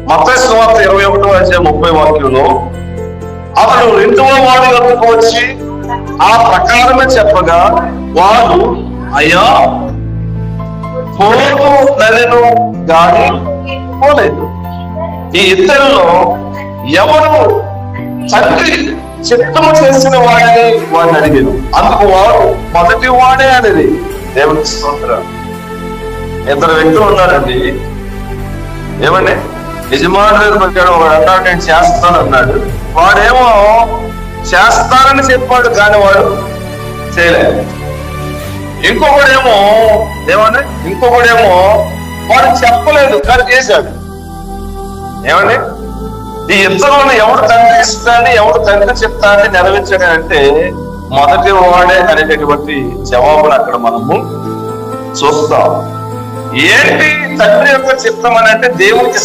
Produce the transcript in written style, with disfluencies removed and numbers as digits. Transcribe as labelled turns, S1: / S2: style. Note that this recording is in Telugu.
S1: మత్తయి సువార్త 21:30 అతడు రెండవ వాడి వద్దకు వచ్చి ఆ ప్రకారమే చెప్పగా వాడు, అయ్యా పోతూ నదిను గాని పోలేదు. ఈ ఇద్దరిలో ఎవరు తండ్రి చిత్తము చేసిన వాడిని వాడిని అడిగాను. అందుకు వాడు మొదటి వాడే అనేది. దేవునికి స్తోత్రం. ఇద్దరు వ్యక్తులు ఉన్నారండి. ఏమండి, యజమానులు పెట్టాడు. వాడు అన్నాడు నేను చేస్తాను అన్నాడు. వాడేమో చేస్తానని చెప్పాడు కానీ వాడు చేయలేదు. ఇంకొకడేమో వాడు చెప్పలేదు కానీ చేశాడు. ఏమండి, ఈ ఇద్దరులను ఎవడు తండ్రి ఇస్తాన్ని ఎవడు తండ్రి చెప్తాన్ని నెరవేర్చాడంటే మొదటి వాడే అనేటటువంటి జవాబును అక్కడ మనము చూస్తాం. ఏంటి తండ్రి యొక్క చిత్తం అని అంటే దేవునికి